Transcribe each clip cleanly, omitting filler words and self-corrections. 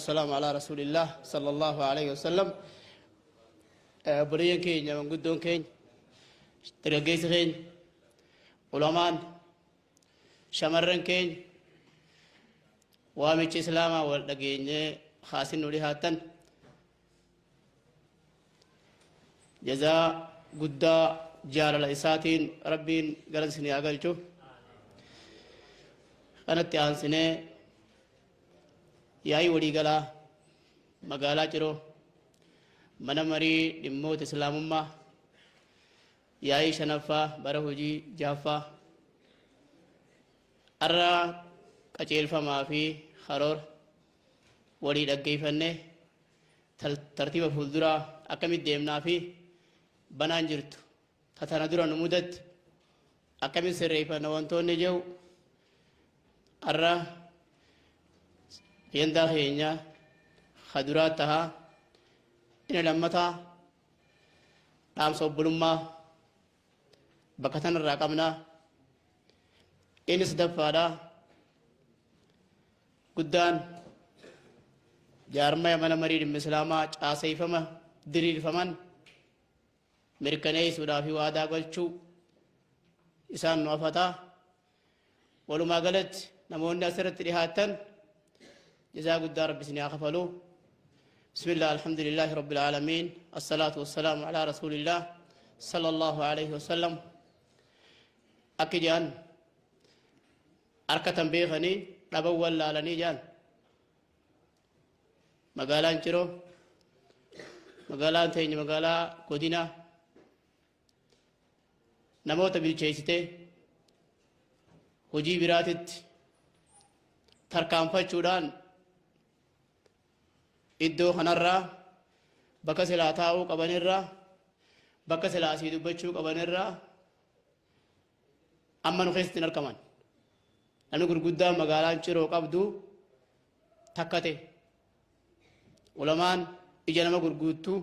السلام على رسول الله صلى الله عليه وسلم. بريان كين من قدون كين ترقيس كين علماء شمرن كين وامش إسلاما ولقين خاسن ولهاتن جزاء قدا جار الإساتين ربين قرنسني أقلتو أنا تيانسني yaa'ii waliigalaa magaalaa Ciroo mana marii dhimmoota islaamummaa yaa'ii shanaffaa bara hojii jaaffaa arraa qaceelfamaa fi karoora walii dhaggeeffannee tartiiba fuulduraa akkamitti deemnaa fi banaan jirtu tatana dura nu mudatti akkamitti sirreeffanna wantoonni jiru arraa يندا هينيا خدراتها إن لمتا نام صوبلما بكتن الرقمنا إن سدفادا قدان جارما يمن مريد مسلاما عاصي فما دليل فمن مركني سودا في وادا قلتشو إسان نوفتا ولما قلت نمون نسرت لهاتن جزاء الدار رب سنيا خفلو. بسم الله الحمد لله رب العالمين الصلاة والسلام على رسول الله صلى الله عليه وسلم. أكجان أركة بيخني نبوّل لالني جان مقالان چرو مقالان تيني مقالا قدنا نموت بالچيسته هجي براتت تركام فچودان iddoo kanarraa bakka silaa taa'uu qabanirraa bakka silaa asii dubbachuu qabanirraa amma nu keessatti hin argaman namni gurguddaan magaalaan Ciroo qabdu takkate ulamaan ija nama gurguuttuu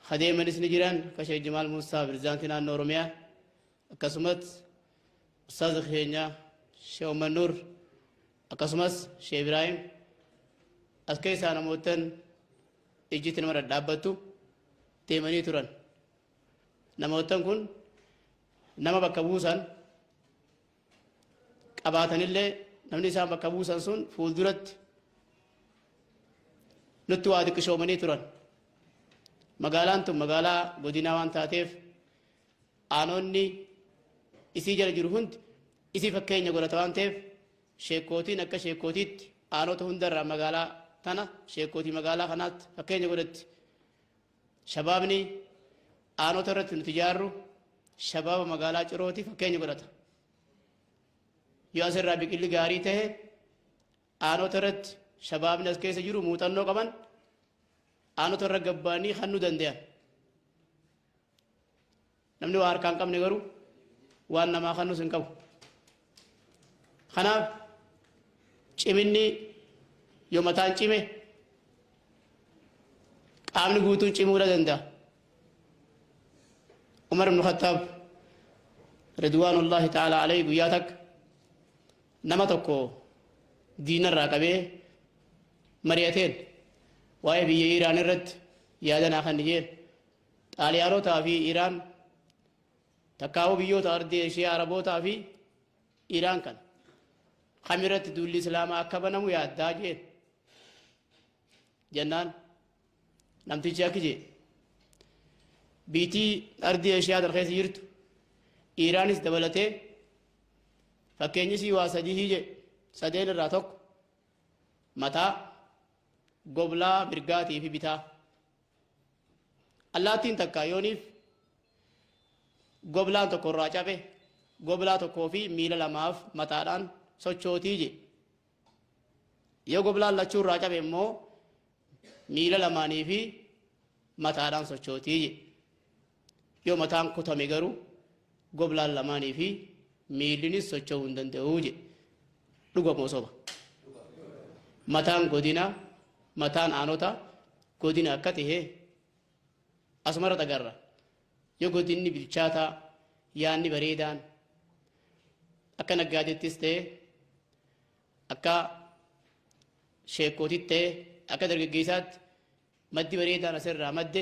hadeemanis ni jiran akka Sheekh Jamaal Muusaa Pirezidaantii naannoo Oromiyaa akkasumas ustaaz keenya Sheekh Umar Nuur akkasumas Sheekh Ibraahim askee isaa namootan ijjitti nama dhadhaabbattu deemanii turan namootan kun nama bakka buusan qabaatanillee namni isaan bakka buusan sun fuulduratti nutti waa xiqqishoomanii turan magaalaan tun magaalaa godinaa waan taateef aanonni isii jala jiru hundi isii fakkeenya godhata waan ta'eef sheekkootiin akka sheekkootiitti aanota hundarraa magaalaa tana sheekkootii magaalaa kanaatti fakkeenya godhatti shabaabni aanota irratti nuti ijaarru shabaaba magaalaa Cirooti fakkeenya godhata yoo asirraa biqilli gaarii ta'e aanota irratti shabaabni as keessa jiru muuxannoo qaban aanota irra gabbaanii hannuu danda'an namni waa harkaan qabne garuu waan namaa hannus hin qabu kanaaf ciminni yoo mataan cime qaamni guutuun cimuu danda'a. Umar ibn Khattab ridwaanullahi ta'ala alayhi guyyaa takka nama tokko diinarraa qabee mari'ateen waa'ee biyya Iraan irratti yaada naa kan dhiyeen xaaliyaanotaa fi Iraan takkaawoo biyyoota ardii ishee Arabootaa fi Iraan kan kamiratti duulli islaamaa akka banamu yaaddaa jeen jennaan namtichi akki jee biitii ardii ishiyaa keessa jirtu Iraanis dabalatee fakkeenyisii waa sadii je sadeen irraa tokko mataa goblaa mirgaatii fi bitaa allaattiin takka yooniif goblaan tokko irraa cabe goblaa tokkoo fi miila lamaaf mataadhaan sochootii je yoo goblaan lachuu irraa cabe immoo miila lamaanii fi mataadhaan sochootii je yoo mataan kutame garuu goblaan lamaanii fi miilinis socho'uu hin danda'uu je dhugamoo soba mataan godina mataan aanota godina akka ta'e asumara agarra yoo godinni bilchaataa yaanni bareedaan akka naggaadettis ta'e akka sheekootitti akka dargaggeessaatti maddi bareedaan asirraa madde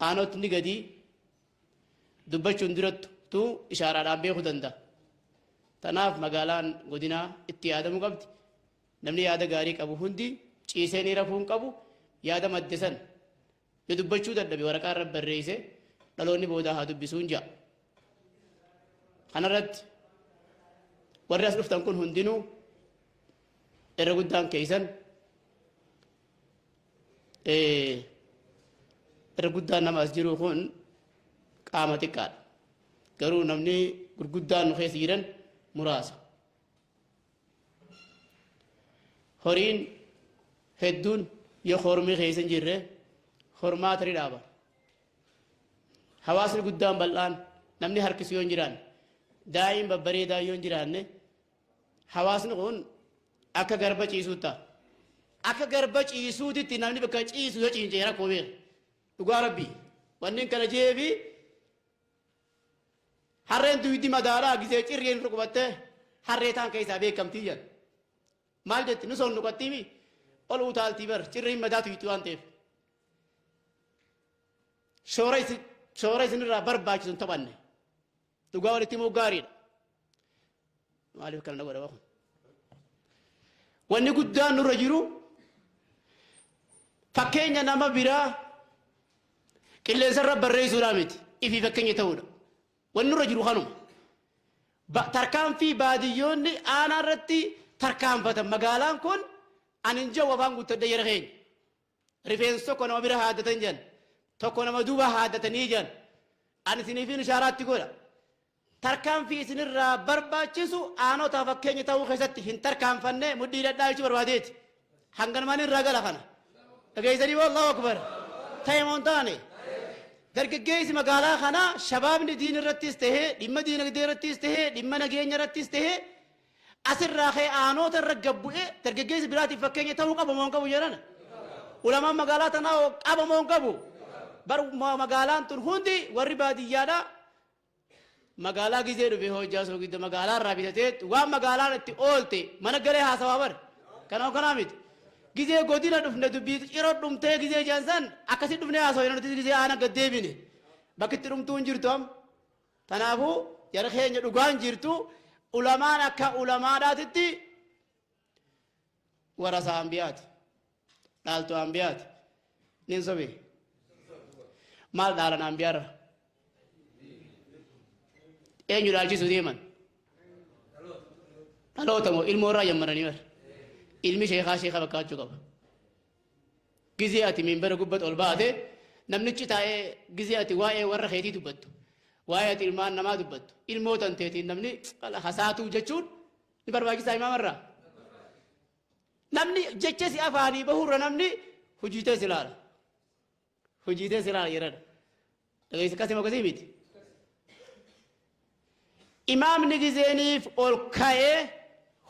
aanotni gadi dubbachuun durattu ishaaraadhaan beekuu danda'a. Tanaaf magaalaan godinaa itti yaadamuu qabdi. Namni yaada gaarii qabu hundi ciisee ni rafuu hin qabu. Yaada madde san yoo dubbachuu dadhabe waraqaa irra barreesse dhaloonni boodaa haa dubbisuun ja'a. Kanarratti warri as dhuftan kun hundinuu irra guddaan keessan irra guddaan nama as jiru kun qaama xiqqaadha. Garuu namni gurguddaan nu keessa jiran muraasa. Horiin hedduun yoo hormii keessa hin jirre hormaa tarii dhaaba. Hawaasni guddaan bal'aan namni harkisu yoo hin jiraanne daa'im babbareedaa yoo hin jiraanne hawaasni kun akka garba ciisuutti ta'a. Akka garba ciisuutitti namni bakka ciisu yoo ciincee rakkoo beeka. Dhugaa rabbii wanni kana jeefi harreen tuyiddi madaalaa gisee cirreen rukubattee harree taan keessaa beekamtii jedha. Maal jetti nu son nuqattiimi ol utaaltii bar cirreen madaa tuyiddi waan ta'eef. Shoora isinirraa barbaachisu hin taphanne. Dhugaa walitti immoo gaariidha. Maaliif kana godha kun? Wanni guddaan nurra jiru fakkeenya nama biraa qilleensarra barreessuudhaa miti ifi fakkeenya ta'uudha. Wanni nurra jiru kanuma. Tarkaanfii baadiyyoonni aanaa irratti tarkaanfatan magaalaan kun anin jawu afaan guuttadde jara keenya. Rifeensi tokko nama bira haaddatan jan tokko nama duuba haaddatanii jan ani isiniifin ishaaraatti godha. Tarkaanfii isinirraa barbaachisu aanota fakkeenya ta'uu keessatti hin tarkaanfanne muddii dhadhaachuu barbaadeeti. Hanganumaan irraa gala kana. Dhageessanii Allahu akbar. Ta'e moo hin taane? Dargaggeessi magaalaa kana shabaabni diin irrattis tahee dhimma diinagdee irrattis tahee dhimma nageenya irrattis tahee asirraa ka'ee aanota irra gabbu'ee dargaggeessi biraatiif fakkeenya ta'uu qaba moo hin qabu jedhana. Ulamaan magaalaa tanaa qaba moo hin qabu? Bar magaalaan tun hundi warri baadiyyaadhaa magaalaa gizee dhufe hojjaa soo gidda magaalaa irraa bitatee waan magaalaan itti oolte mana galee haasawaa bar kanaa miti gizee godina dhufne dubbii ciroo dhumtee gizee jaansan akkasi dhufne haasawaa nuti gizee aana gaddeebine bakki itti dhumtuu hin jirtu am tanaafuu jara keenya dhugaan jirtu ulamaan akka ulamaadhaatitti warasa ambiyaati dhaaltu ambiyaati nin sobe maal dhaalan ambiyaarra eenyu dhaalchisu deeman dhaloota moo ilmoo irraa jammaranii bar ilmi sheekaa bakkaachuu qaba gizee ati minbara gubbata ol baate namnichi taa'ee gizee ati waa'ee warra keetii dubbattu waa'ee ati ilmaan namaa dubbattu ilmoo tanteetiin namni hasaatuu jechuun ni barbaachisaa imaamarraa namni jecha si afaanii bahurra namni hujiitee silaala yeradha dhageessa akkasii makasii miti imaamni gizeeniif ol ka'ee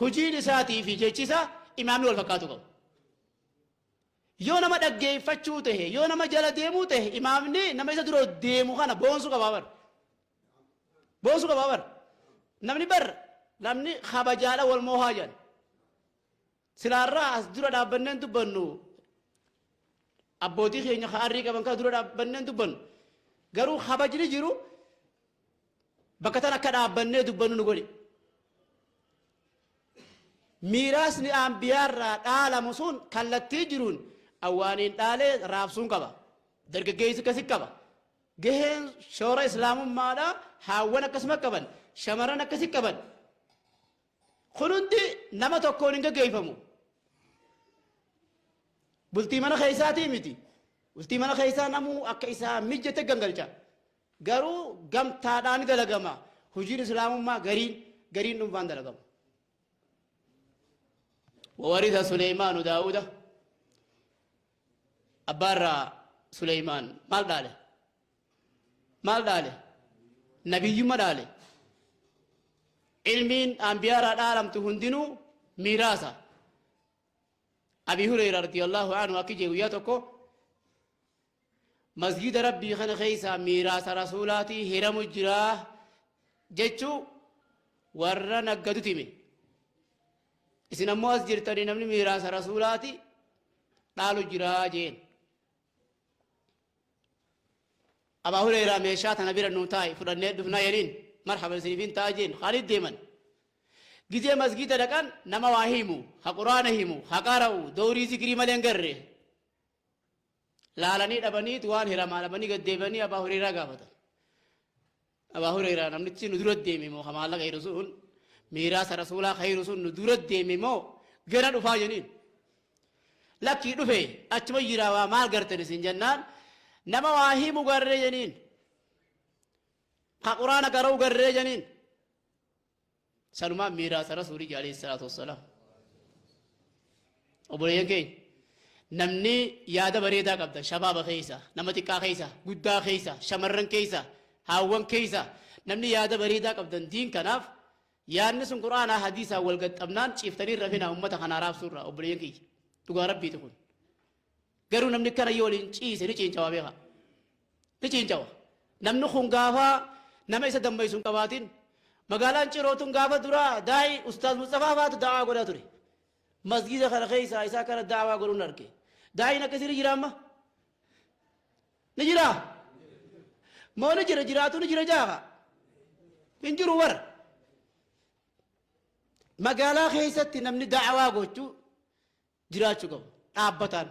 hujiin isaatii fi jechisa imaamni wal fakkaatu qabu. Yoo nama dhaggeeffachuu tahe yoo nama jala deemuu tahe imaamni nama isa dura deemu kana boonsuu qabaa bar. Namni kabajaadha wal moohaa jedhan. Silaarraa as dura dhaabbanneen dubbannu abbootii keenya harrii qaban kan dura dhaabbanneen dubbannu garuu kabajni jiru bakka tan akka dhaabbannee dubbannu nu godhe. Miiraasni ambiyaarraa dhaalamu sun kallattii jiruun awwaaniin dhaalee raabsuun qaba. Dargaggeessi akkasii qaba. Gaheen shoora islaamummaadhaa haawwan akkasuma qaban shamarran akkasii qaban. Kun hundi nama tokkoon hin gaggeeffamu. Bultii mana keessaatii miti. Bultii mana keessaa namuu akka isaa mijjate gangalcha. Garuu gamtaadhaan dalagama. Hojiin islaamummaa gariin dhuunfaan dalagama. وورث سليمان داود أبارا سليمان مال داله نبي ما داله علمين أنبياء العالم تهندنو ميراثا أبي هريرة رضي الله عنه أكيد وياتكو مسجد ربي خن خيسا ميراث رسولاتي هرم الجراه جتشو ورنا قدتمي isin ammoo as jirtanii namni miiraasa rasuulaati dhaalu jiraa jeen abaa hureyraa meeshaa tana bira nuu taa'i fudhannee dhufnaa yeniin marhaba isiniifin ta'a jeen Khaalid deeman gizee masgida dhaqan nama waa himu ha quraana himu ha qara'u doorii zikrii malee hin garre laalanii dhabaniit waan hiramaa dhabanii gaddeebanii abaa hureyraa gaafatan abaa hureyraa namnichi nu dura deeme moo hamaallaqa khayru sun miiraasa rasuulaa khayru sun nu dura deeme moo gana dhufaa jeniin lakkii dhufe achuma jiraa waa maal gartan isin jennaan nama waa himu garree jeniin ha quraana qara'u garree jeniin sanumaa miiraasa rasuulii alayhi salaatu wassalaam obboleeyyan keenya namni yaada bareedaa qabda shabaaba keessa nama xiqqaa keessa guddaa keessa shamarran keessa haawwan keessa namni yaada bareedaa qabdan diin kanaaf yaadni sun quraanaa hadiisaa wal gaxxabnaan ciiftanii rafina ummata kanaa raabsuurraa obboleeyyan kiyya dhugaa rabbiiti kun garuu namni kana yoo waliin ciise ni ciincawa beeka ni ciincawa namni kun gaafaa nama isa dammaysuun qabaatin magaalaan cirootun gaafa duraa daa'i ustaaz Mustafaa faatu daawaa godhaa ture masgida kana keessa isaa kana daawaa godhuun arge daa'iin akkasii ni jira amma ni jira moo ni jira jiraatu ni jira jaaqa hin jiru warra magaalaa keessatti namni daawaa gochuu jiraachuu qabu dhaabbataan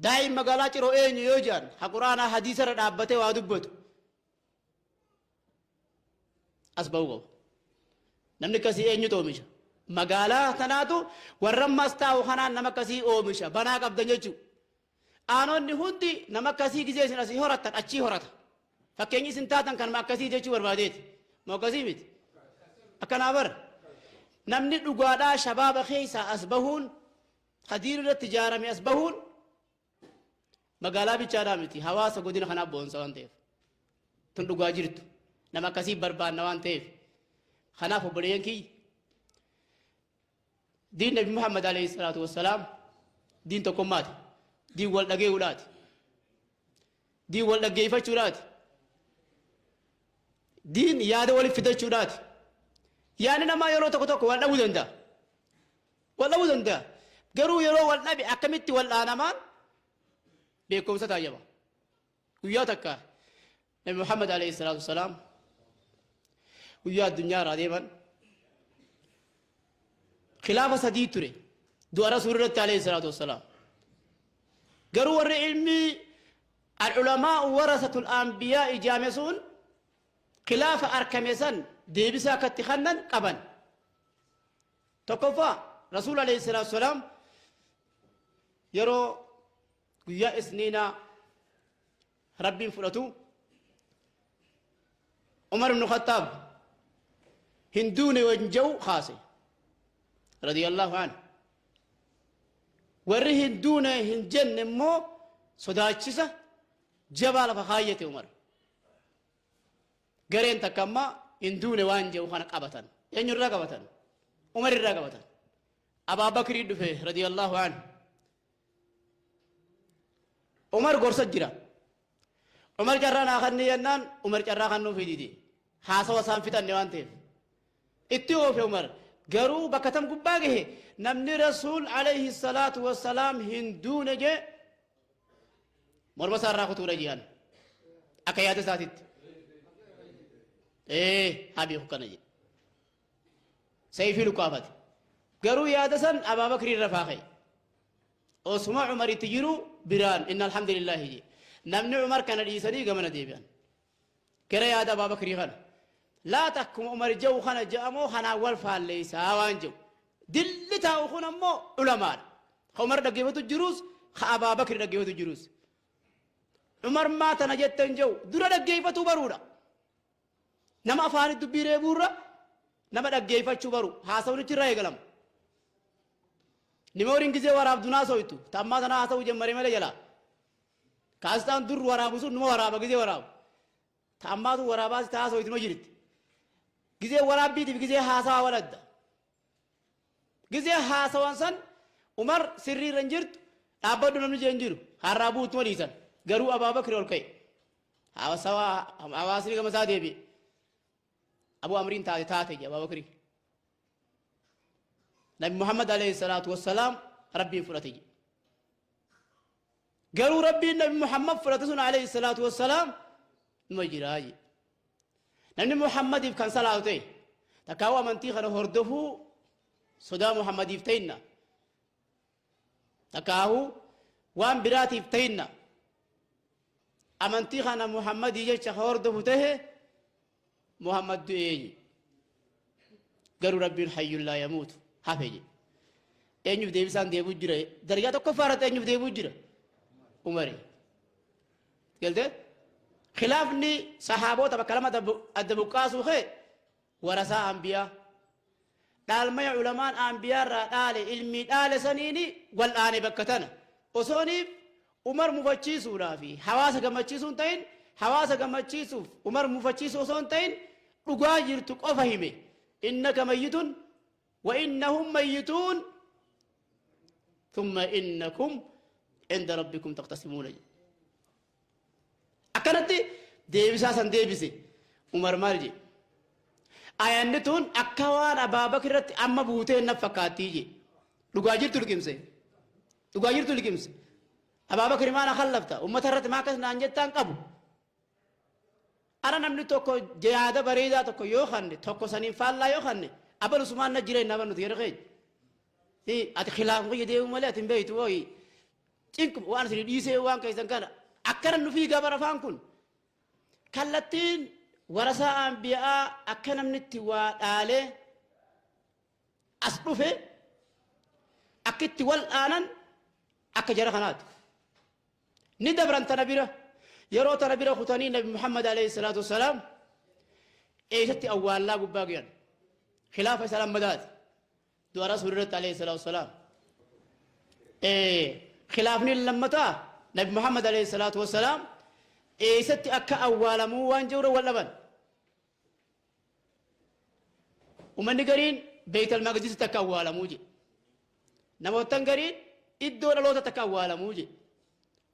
daa'in magaalaa ciroo eenyu yoo jaan ha quraanaa hadiisarra dhaabbatee waa dubbatu as ba'uu qabu namni akkasii eenyutu oomisha magaalaa tanaatu warra ammas taa'u kanaan nama akkasii oomisha banaa qabdan jechuu aanonni hundi nama akkasii gizee isin asii horatan achii horata fakkeenyi isin taatan kanuma akkasii jechuu barbaadeeti moo akkasii miti akkanaa bara namni dhugaadhaa shabaaba keessa as bahuun hadiin irratti ijaarame as bahuun magaalaa bichaadhaa miti hawaasa godina kanaaf boonsa waan ta'eef tun dhugaa jirtu nama akkasii barbaanna waan ta'eef kanaaf obboleeyyan kiyya diin nabi Muhammad alayhi salaatu wassalaam diin tokkummaati diin wal dhagee'uudhaati diin wal dhaggeeffachuudhaati diin yaada waliif fidachuudhaati yaani namaa yeroo tokko tokko wal dhabuu danda'a garuu yeroo wal dhabe akkamitti wal dhaanamaan beekumsa taajaba guyyaa takka nabi Muhammad alayhi salaatu wassalaam guyyaa addunyaa irraa deeman خلافة سديد تري دو رسول الله عليه الصلاة والسلام قروا العلمي العلماء ورثة الأنبياء جامسون خلافة أركمسان ديبسا كتخنن قبن تقفى رسول الله عليه الصلاة والسلام يرو قيا إسنينا ربي فرطو عمر بن الخطاب هندوني وجنجو خاصي رضي الله عنه ورهن دون هنجن مو صداچسا جبال فخاية عمر غرين تكما هندون وانجو خنا قبتن ين رغبتن عمر رغبتن ابا بكر دفه رضي الله عنه عمر غرسجرا عمر جرانا خني ينان عمر جرا خنو في دي حاسوا سان فتن نوانته اتيو في عمر قروا بكتم قباقه نمني رسول عليه الصلاة والسلام هندون جي مربسا راقتو رجيان أكيات ساتت هابي حقنا جي سيفي لقافت قروا يادسا أبا بكر الرفاقي وسمع عمر تجيرو بران إن الحمد لله جي نمني عمر كان الإيساني قمنا ديبان كرا ياد أبا بكر خان لا تحكم عمر جو خنا جامو خنا والفال ليس هوان جو دلتا وخنا مو علماء عمر دقيوة الجروس أبا بكر دقيوة الجروس عمر ما تنجت جو درا دقيوة برورا نما فان الدبيرة برورا نما دقيوة برو حاسون تراي كلام نمورين كذا وراب دنا سويتو تما دنا حاسو جمري ملا جلا كاستان در ورابوسو نما وراب كذا وراب تما دو وراباس تاسو يتنو جريت كذا وراب بيت كذا حاسا ولد كذا حاسا وانسان عمر سري رنجرت أبدو نمني جنجرو هرابو تونيسان غرو أبا بكر والكي هوا هواسري كمسادي بي أبو أمرين تاتي أبا بكري نبي محمد عليه الصلاة والسلام ربي فرتي قالوا ربي النبي محمد فرتسون عليه الصلاة والسلام مجراج نبي محمد كان صلاته تكاوى منتي خنا هردفو صدا محمد يفتينا تكاهو وان برات يفتينا أمنتي خنا محمد يجي هردفو ته محمد دوئي قالوا ربي الحي لا يموت حفيجي أنيو ديبسان ديبو جرا درجات كفارة أنيو ديبو جرا عمري قلت خلافني صحابة تبع كلمة الدبوكاس وخي ورثة أنبياء دال ما علماء أنبياء دال علمي دال سنيني والآن بكتنا وصوني عمر مفتشيس ورافي حواس كمفتشيسون تين حواس كمفتشيسوف عمر مفتشيس وصون تين رجاجر تقفهمه إنك ميت وإنهم ميتون ثم إنكم عند ربكم تقتسمون أكنت ديبسا سن ديبسي عمر مارجي آيانتون أكوان أبا بكر أما بوته نفقاتيجي لغاجر تلقمسي لغاجر تلقمسي أبا بكر ما نخلفتا أمة رت ما كس نانجتان قبو أنا نمني توكو جهاد بريدا توكو يوخاني توكو سنين فالا يوخاني أبل عثمان نجري نبنو تيرخي إيه أتخلاف مي يديه ملأ تنبيت وعي إنكم وأنا سيد يسوع وان كيسان كان أكرن في جبر فانكون كلتين ورثة أنبياء أكنم نتوا عليه أسبوفه أكتي والآن أكجر خنات ندبرن تنبيره يرو تنبيره خطاني نبي محمد عليه الصلاة والسلام إيشتي أول لا قباقيان خلافة سلام مداد دوارا سورة عليه الصلاة والسلام خلافني لمتا نبي محمد عليه الصلاة والسلام إيشتي أكا أول مو وانجور واللبن ومن قرين بيت المقدس تكا أول موجي نموتن قرين إدو لوتا تكا أول موجي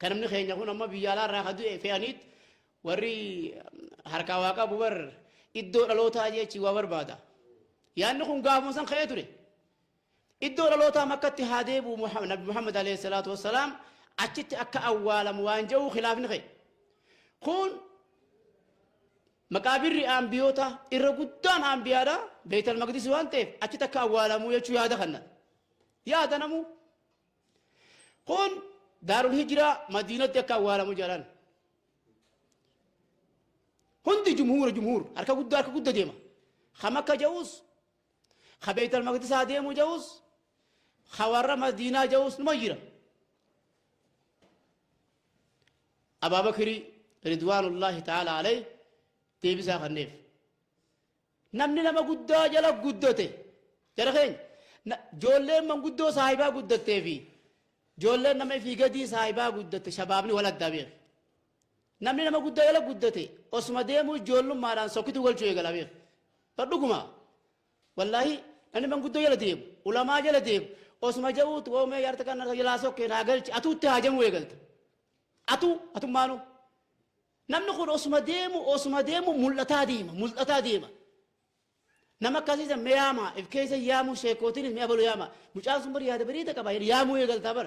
كان من خير يكون أما بيالا راحدو فيانيت وري حركة واقع بور إدو لوتا جي وابر بادا يعني نكون قافون سن خيتوري إدو لوتا مكة هاديب نبي محمد عليه الصلاة والسلام أجت أكا أول موانجو خلاف نخي كون مقابر أنبيوتا إرقدان أنبيادا بيت المقدس وانتف أجت أكا أول مو يجو يادا خنا يادا نمو كون دار الهجرة مدينة أكا أول مو جلان هندي جمهور أركا قد ديما خمكة جوز خبيت المقدس هذه مجوز خوار مدينة جوز نمجرة أبا بكر رضوان الله تعالى عليه تيبسا خنيف نمني لما قد جلا قدته جرخين جولين من قدو صاحبا قدته في جولين نما في قدي صاحبا قدته شبابني ولد دابير نمني لما قد جلا قدته اسم ديمو جولن ماران سوكتو والشوي قلا بير فردوكما والله أنا من قدو يلا ديب علماء يلا ديب اسم جوت وما يرتكن يلاسو كنا قلت أتو تهاجم ويقلت أتو مانو نمن خون اسم ديمو ملتا ديما نما كاسيسا مياما إفكيسا يامو شيكوتين ميابلو ياما مجال سمبر ياد بريدا كباير يامو يقلت بر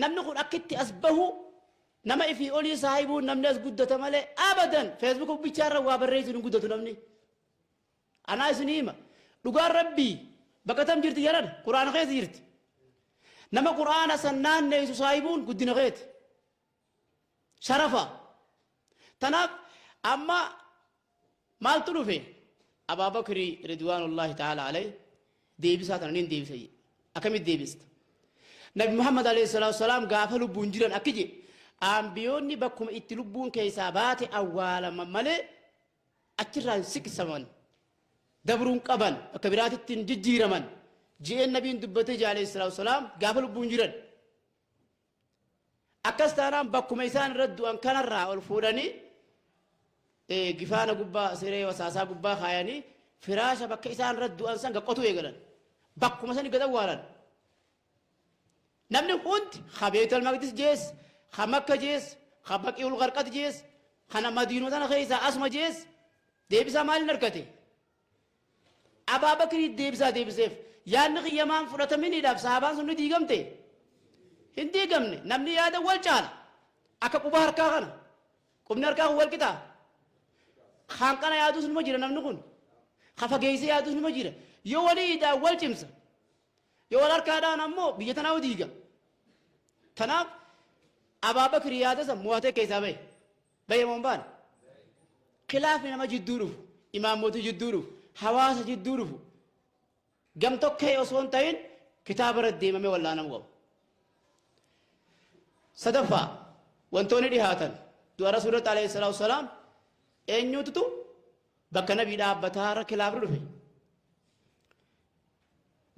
نمن خون أكتي أسبهو نما إفي أولي صاحبو نمن أس قدة مالي أبدا فيسبوك بيشارة وابرريز نقدة نمني أنا اسنيما لقار ربي بكتم جرت يرد قرآن خيز جرت نما قرآن سنان نيسو صاحبون قدنا غيت شرفا تناف أما مال تلوفي أبا بكر رضوان الله تعالى عليه ديبسا تنين ديبسا أكمل ديبست نبي محمد عليه الصلاة والسلام قافلوا بونجران أكجي أنبيوني بكم اتلبون كيسابات أولا ممالي أتران سك سمان دبرون قبل كبيرات التنجير من جاء النبي دبته عليه الصلاة والسلام قابل بونجران أكستانا بكم إنسان رد أن كان الرا والفوراني جفانا قبا سيري وساسا قبا خياني فراشة بك إنسان رد أن سان قطو يقولن بكم إنسان قد وارن نمني كنت خبيت المقدس جيس خمكة جيس خبك يقول غرقت جيس خنا مدينة أنا خيسا أسمى جيس ديبسا مال نركتي أبا بكر ديبسا yaanni qiyyamaan fudhataminiidhaaf sahabaan sun ni diigamte hin diigamne namni yaada wal caala akka quba harkaa kana qubni harkaa kun wal qixaa kan kana yaadus nima jira namni kun ka fageeyse yaadus nima jira yoo waliidhaan wal cimsa yoo wal harkaadhaan ammoo biyya tanaa diiga tanaaf Abaabakar yaada san mo'atee keessaa bahe moon baane khilaafni nama jidduu dhufu imaamotii jidduu dhufu hawaasa jidduu dhufu gam tokkee osoo hin ta'in kitaaba irratti deemamee wallaanamu qabu. Sadaffaa wantoonni dhihaatan du'a rasuulatti alayhi salaatu wasalaam eenyuutu bakka nabii dhaabbataa irra khilaafni dhufe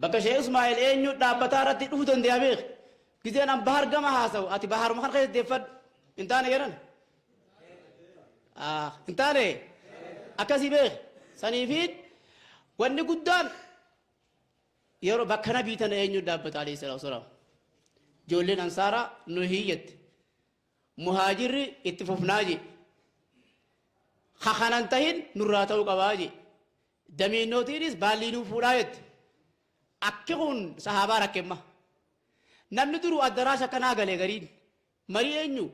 bakka Sheekh Ismaa'eel eenyu dhaabbataa irratti dhufuu danda'a beek gizeen an bahar gama haasa'u ati baharuma kan keessa deeffadhu hin taane jedhan hin taane akkasii beek saniifiin wanni guddaan yeroo bakka nabii tana eenyu dhaabbata alayhi salaatu wasalaam ijoolleen ansaaraa nu hiyyatti muhaajirri itti fufnaa je hakanan tahin nurraa ta'uu qabaa je damiinootiinis baalliinuu fuudhaa jette akki kun sahaabaa rakkemma namni duru addaraasha akkanaa galee gariin marii eenyu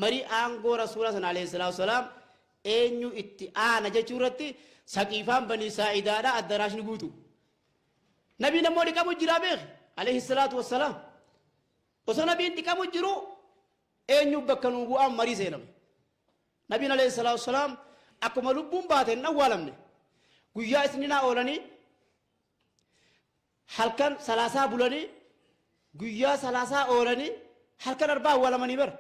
marii aangoo rasuula sana alayhi salaatu wasalaam eenyu itti aana jechuu irratti saqiifaan banii saa'idaadha addaraashni guutu nabiin ammoo dhiqamu jiraa beek alayhi salaatu wassalaam osoo nabiin dhiqamu jiru eenyu bakka nuu bu'aan marii seename nabiin alayhi salaatu wassalaam akkuma lubbuun baate hin awwaalamne guyyaa isninaa oolanii halkan salaasaa bulanii guyyaa salaasaa oolanii halkan arbaa awwaalamanii bar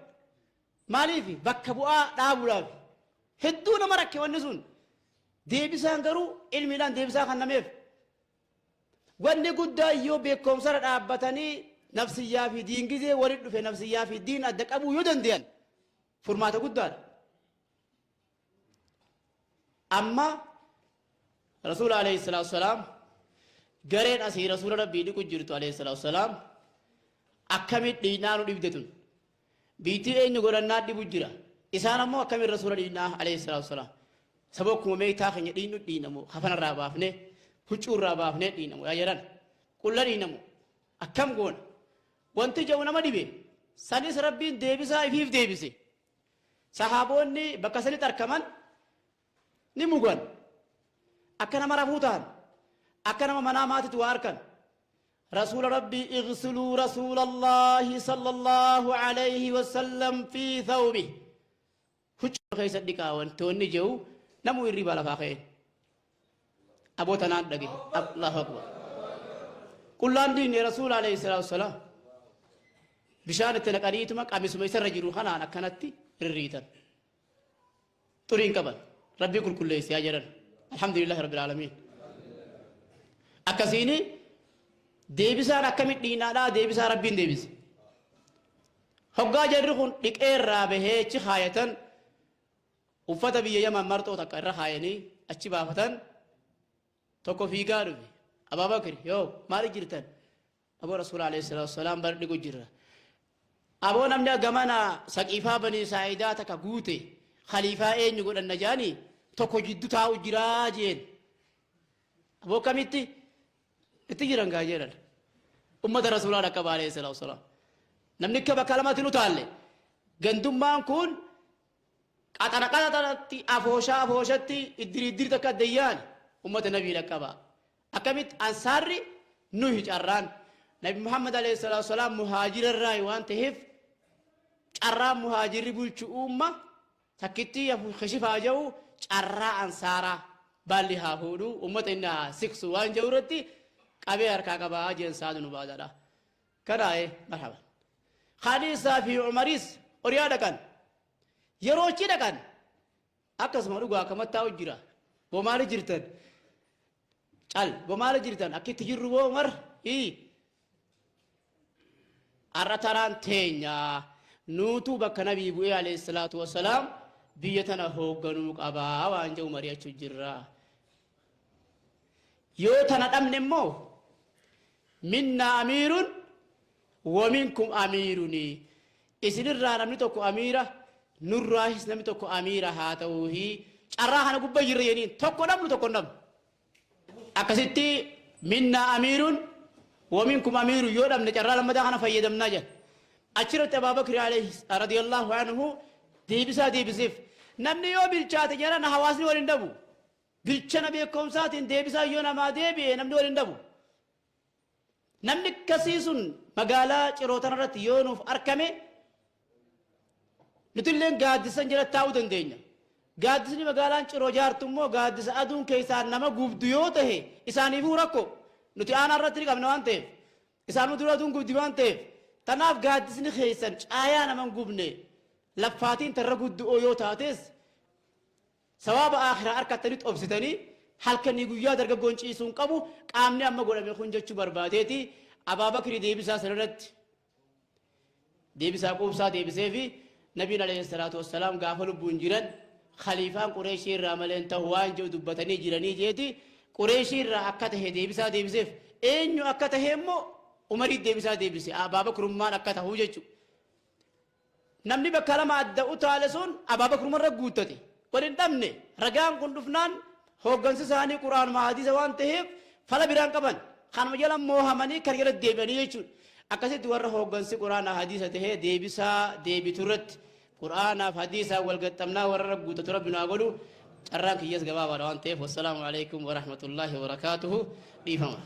maaliif bakka bu'aa dhaabuudhaaf hedduu nama rakke wanni sun deebisaan garuu ilmiidhaan deebisaa kan nameef wanni guddaa iyyoo beekumsarra dhaabbatanii nafsiyyaa fi diin gizee walitti dhufe nafsiyyaa fi diin adda qabuu yoo danda'an furmaata guddaadha. Amma rasuula alayhi salaatu wasalaam gareen asii rasuula rabbii dhiqu jirtu alayhi salaatu wasalaam akkamitti dhiinaa nu dhibde tun biitii eenyu godhannaa dhibu jira isaan ammoo akkamitti rasuula dhiinaa alayhi salaatu wasalaam saboo akkuma meetaa keenya dhiinu dhiinamu hafanarraa baafne huccuurraa baafne dhiinamu yaa jedhan qulla dhiinamu akkam goona wanti jedhu nama dhibe sanis rabbiin deebisaa ifiif deebise sahaboonni bakka sanitti argaman ni mugan akka nama rafuu ta'an akka nama manaa maatitu waa arkan رسول ربي اغسلوا رسول الله صلى الله عليه وسلم في ثوبه حج خيس الدكاون توني جو نمو الربا لفاقين أبو تنان دقي الله أكبر كل دين رسول عليه الصلاة والسلام بشانة نقريتما قامس ميسر رجلو خنا كانت الريتا ترين كبر ربي كل ليس يا جرن الحمد لله رب العالمين أكسيني deebisaan akkamitti dhiinaadhaa deebisaa rabbiin deebise hoggaa jarri kun dhiqee irraa bahee achi kaayatan uffata biyya yaman marxoo takka irra kaayanii achi baafatan tokko fiigaa dhufe Abaabakar yoo maali jirtan aboo rasuula alayhi salaatu wasalaam bar dhiqu jirra aboo namni gamana saqiifaa banii saa'idaa takka guute khaliifaa eenyu godhanna jaanii tokko jiddu taa'u jiraa jeen aboo kamitti itti jiran gaa jedhan ummata rasuulaa dhaqqaba alayhi salaatu wasalaam namni akka bakka lamatti nu taalle gandummaan kun qaxana qaxanatti afooshatti iddiri takka dayyaan ummata nabii dhaqqaba akkamitti ansaarri nuhi carraan nabi muhammad alayhi salaatu wasalaam muhaajira irraa waan ta'eef carraan muhaajirri bulchu umma takkitti khashifaa jawu carraa ansaaraa baalli haa fuudhu ummata inni siksu waan jawu irratti qabee harkaa qabaa jeen saadu nu baadadha kanaaye marhaba khaliisaa fi umaris oriyaa dhaqan yeroochi dhaqan akkasuma dhugaa kamattaa jira bomaali jirtan cal bomaali jirtan akkitti jirru boo mar arrataraan teenya nuutu bakka nabii bu'ee alayhi salaatu wasalaam biyya tana hoogganuu qabaa waan jedhu mari'achuu jirra yoo tana dhabne immoo minna amiirun wa minkum amiiruni isinirraa namni tokko amiira nurraahis namni tokko amiira haa ta'uuhi carraa kana gubbaa jirra jeniin tokko dhabnu tokko dhabnu akkasitti minna amiirun ومنكم أمير يودم نجرا لما دخلنا فيدمنا جل أشرت أبا بكر عليه رضي الله عنه دي بسيف نمني يو بالشات جرا نهواسني ولندبو بالشنا بيكم ساتين ديبسا يونا ما ديبي نمني ولندبو نمني كسيسون مقالا شروطان رت يونوف أركمي نتلين قادسان جرا تاودن دينيا قادسني مقالا شرو جارتمو قادس أدون كيسان نما قوب ديوته إساني فوركو nuti aan irratti qabna waan ta'eef isaan duratuun gubdi waan ta'eef tanaaf gaaddisni keessan caayaa naman gubne laffaatiin tarra guddu'oo yoo taates sawaaba akhiraa harkattanitti obsitanii halkanii guyyaa dargaggoon ciisuun qabu qaamni amma godhame kun jechuu barbaadeeti Abaabakri deebisaa sanarratti deebisaa quubsaa deebisee fi nabiin alayhi salaatu wassalaam gaafa lubbuun jiran khaliifaan Qureeshii irraa maleen ta'u waan jedhu dubbatanii jiranii jeeti Qureeshii irraa akka tahe deebisaa deebiseef eenyu akka tahe immoo Umarii deebisaa deebise Abaabakrummaan akka tahu jechu namni bakka lama adda utaale sun Abaabakrumarra guuttate walin dhabne ragaan kun dhufnaan hooggansi isaanii Qur'aanuma hadiisa waan taheef fala biraan qaban kanuma jala moohamanii kan jala deebi'anii jechuudha akkasitti warra hooggansi Qur'aana hadiisa tahee deebisaa deebiturratti Qur'aanaaf hadiisa wal gaxxamnaa warra guutatu rabbi naa godhu carraan kiyyas gabaabaa waan ta'eef wassalamu alaykum wa rahmatullahi wa barakatuhu dhiifama